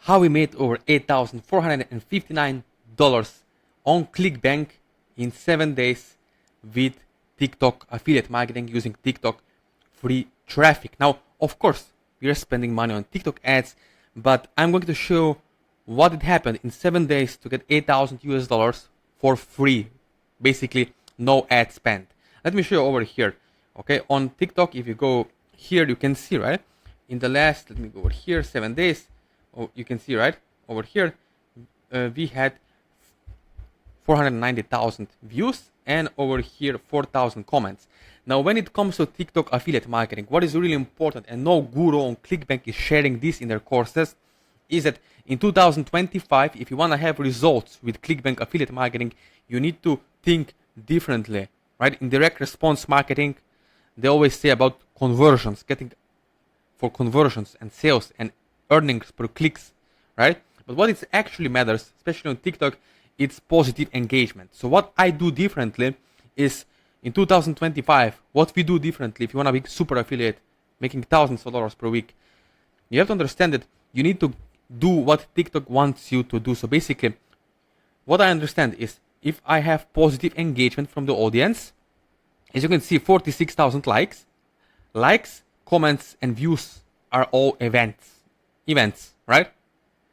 how we made over $8,459 on ClickBank in 7 days with TikTok affiliate marketing using TikTok free traffic. Now, of course, we are spending money on TikTok ads, but I'm going to show what had happened in 7 days to get $8,000 for free. Basically, no ad spend. Let me show you over here. Okay, on TikTok, if you go here, you can see, right? In the last, let me go over here, 7 days. Oh, you can see, right? Over here, we had 490,000 views and over here 4,000 comments. Now, when it comes to TikTok affiliate marketing, what is really important, and no guru on ClickBank is sharing this in their courses, is that in 2025, if you want to have results with ClickBank affiliate marketing, you need to think differently, right? In direct response marketing, they always say about conversions, getting for conversions and sales and earnings per clicks, right? But what it actually matters, especially on TikTok, it's positive engagement. So what I do differently is in 2025, what we do differently, if you want to be super affiliate, making thousands of dollars per week, you have to understand that you need to do what TikTok wants you to do. So basically, what I understand is if I have positive engagement from the audience, as you can see, 46,000 likes, comments, and views are all events, right?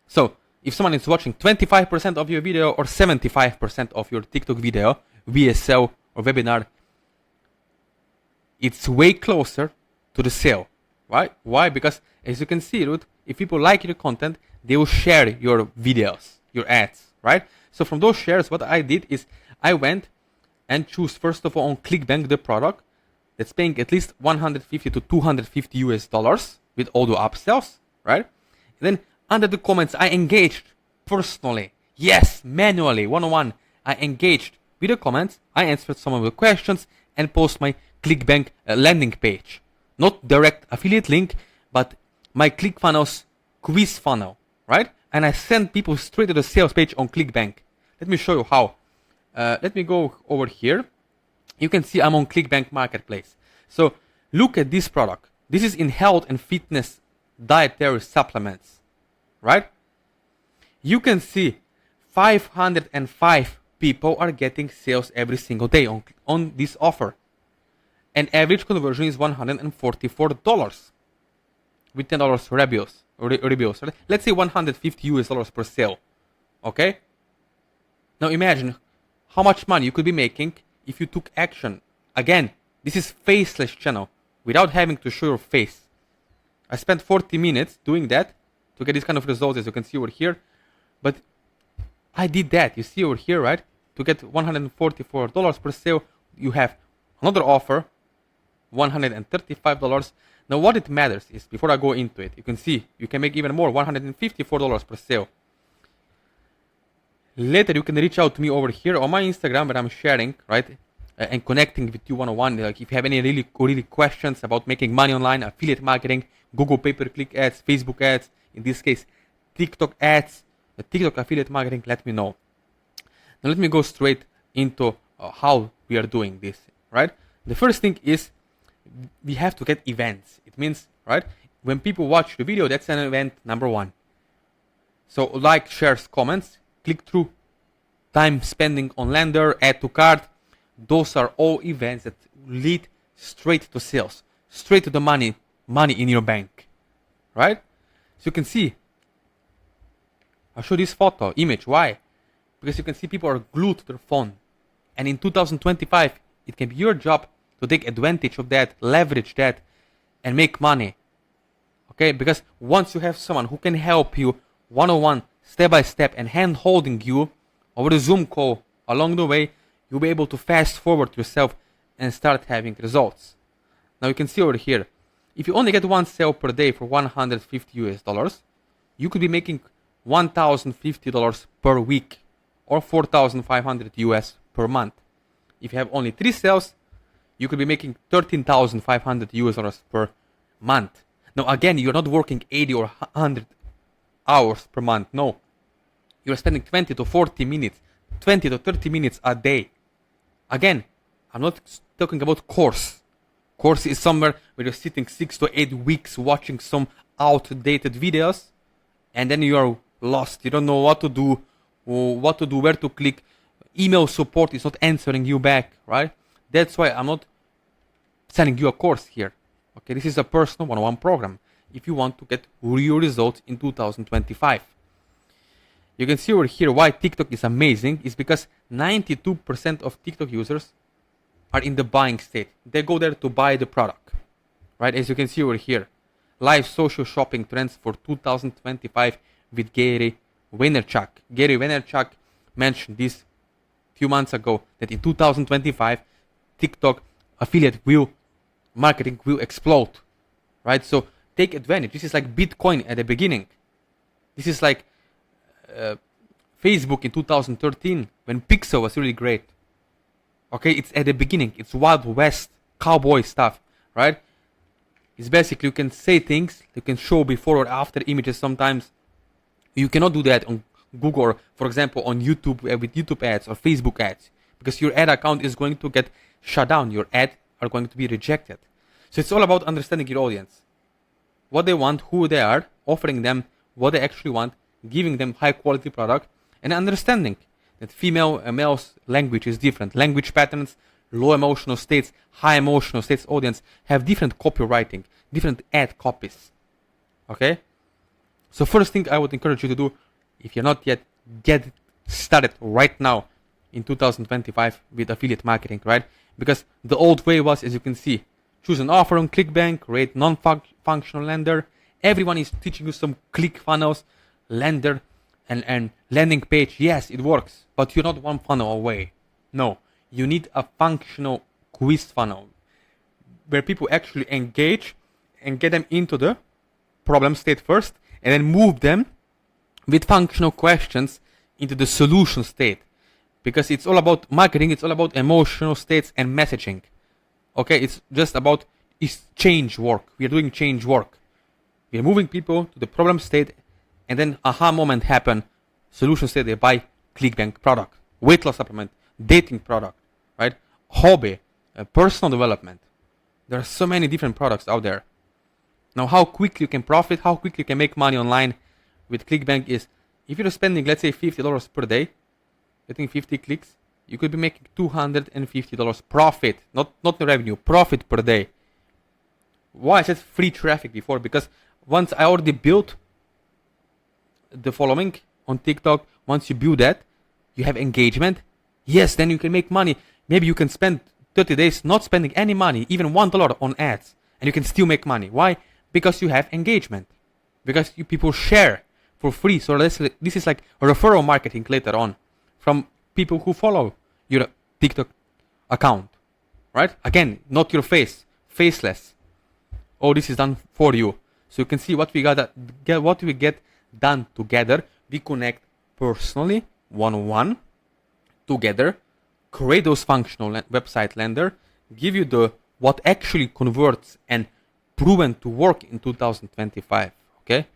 So if someone is watching 25% of your video or 75% of your TikTok video, VSL or webinar, it's way closer to the sale, right? Why? Because as you can see, Ruth, if people like your content, they will share your videos, your ads, right? So from those shares, what I did is I went and choose first of all on ClickBank the product that's paying at least 150 to 250 US dollars with all the upsells, right? And then under the comments, I engaged personally, yes, manually, one-on-one. I engaged with the comments, I answered some of the questions and post my ClickBank landing page. Not direct affiliate link, but my ClickFunnels quiz funnel, right? And I send people straight to the sales page on ClickBank. Let me show you how. Let me go over here. You can see I'm on ClickBank Marketplace. So look at this product. This is in health and fitness dietary supplements, right? You can see 505 people are getting sales every single day on this offer. And average conversion is $144 with $10 reviews. Let's say 150 US dollars per sale. Okay? Now imagine how much money you could be making if you took action. Again, this is faceless channel without having to show your face. I spent 40 minutes doing that to get this kind of results, as you can see over here. But I did that. You see over here, right? To get $144 per sale, you have another offer, $135. Now what it matters is, before I go into it, you can see you can make even more, $154 per sale. Later you can reach out to me over here on my Instagram where I'm sharing, right? And connecting with you one-on-one. Like if you have any really questions about making money online, affiliate marketing, Google pay-per-click ads, Facebook ads, in this case, TikTok ads, TikTok affiliate marketing, let me know. Now let me go straight into how we are doing this, right? The first thing is we have to get events. It means, right, when people watch the video, that's an event number one. So like, shares, comments, click through, time spending on Lander, add to cart. Those are all events that lead straight to sales, straight to the money in your bank, right? So you can see, I'll show this photo, image. Why? Because you can see people are glued to their phone. And in 2025, it can be your job to take advantage of that, leverage that, and make money. Okay? Because once you have someone who can help you one-on-one, step by step, and hand-holding you over the Zoom call along the way, you'll be able to fast forward yourself and start having results. Now you can see over here, if you only get one sale per day for 150 US dollars, you could be making $1,050 per week or 4,500 US per month. If you have only 3 sales, you could be making 13,500 US dollars per month. Now again, you're not working 80 or 100 hours per month. No, you're spending 20 to 40 minutes, 20 to 30 minutes a day. Again, I'm not talking about course. Course is somewhere where you're sitting 6 to 8 weeks watching some outdated videos, and then you are lost. You don't know what to do, or what to do, where to click. Email support is not answering you back, right? That's why I'm not selling you a course here. Okay, this is a personal one-on-one program. If you want to get real results in 2025. You can see over here why TikTok is amazing is because 92% of TikTok users are in the buying state. They go there to buy the product, right? As you can see over here, live social shopping trends for 2025 with Gary Vaynerchuk. Gary Vaynerchuk mentioned this few months ago that in 2025 TikTok affiliate marketing will explode, right? So take advantage. This is like Bitcoin at the beginning. This is like Facebook in 2013 when Pixel was really great. Okay, it's at the beginning. It's Wild West cowboy stuff, right? It's basically you can say things, you can show before or after images sometimes. You cannot do that on Google or, for example, on YouTube with YouTube ads or Facebook ads because your ad account is going to get shut down. Your ad are going to be rejected. So it's all about understanding your audience, what they want, who they are, offering them what they actually want, giving them high quality product, and understanding that female and male's language is different. Language patterns, low emotional states, high emotional states audience have different copywriting, different ad copies. Okay? So first thing I would encourage you to do, if you're not yet, get started right now in 2025 with affiliate marketing, right? Because the old way was, as you can see, choose an offer on ClickBank, rate non-functional lender. Everyone is teaching you some ClickFunnels, lender, and landing page. Yes, it works, but you're not one funnel away. No, you need a functional quiz funnel where people actually engage and get them into the problem state first, and then move them with functional questions into the solution state. Because it's all about marketing, it's all about emotional states and messaging. Okay, it's just about change work. We are doing change work. We are moving people to the problem state, and then aha moment happen. Solution state, they buy ClickBank product, weight loss supplement, dating product, right? Hobby, personal development. There are so many different products out there. Now, how quickly you can profit, how quickly you can make money online with ClickBank is, if you're spending, let's say, $50 per day, getting 50 clicks, you could be making $250 profit, not the revenue, profit per day. Why I said free traffic before? Because once I already built the following on TikTok, once you build that, you have engagement. Yes, then you can make money. Maybe you can spend 30 days not spending any money, even $1 on ads, and you can still make money. Why? Because you have engagement. Because you people share for free. So this is like a referral marketing later on from people who follow your TikTok account, right? Again, not your face, faceless. All this is done for you. So you can see what we get done together. We connect personally, one-on-one, together, create those functional website lender, give you the what actually converts and proven to work in 2025. Okay.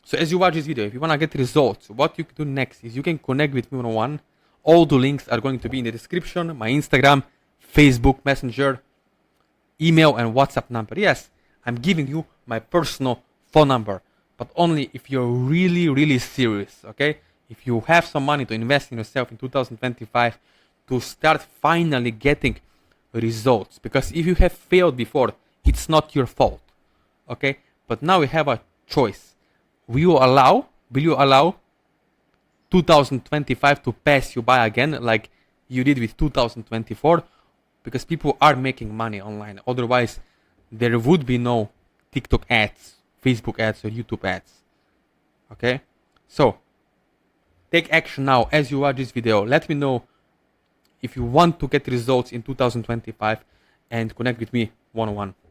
So as you watch this video, if you want to get results, what you can do next is you can connect with me one-on-one. All the links are going to be in the description. My Instagram, Facebook Messenger, email, and WhatsApp number. Yes, I'm giving you my personal phone number, but only if you're really, really serious, okay? If you have some money to invest in yourself in 2025 to start finally getting results. Because if you have failed before, it's not your fault, okay? But now we have a choice. Will you allow 2025 to pass you by again like you did with 2024? Because people are making money online. Otherwise, there would be no TikTok ads, Facebook ads, or YouTube ads. Okay? So, take action now as you watch this video. Let me know if you want to get results in 2025 and connect with me one-on-one.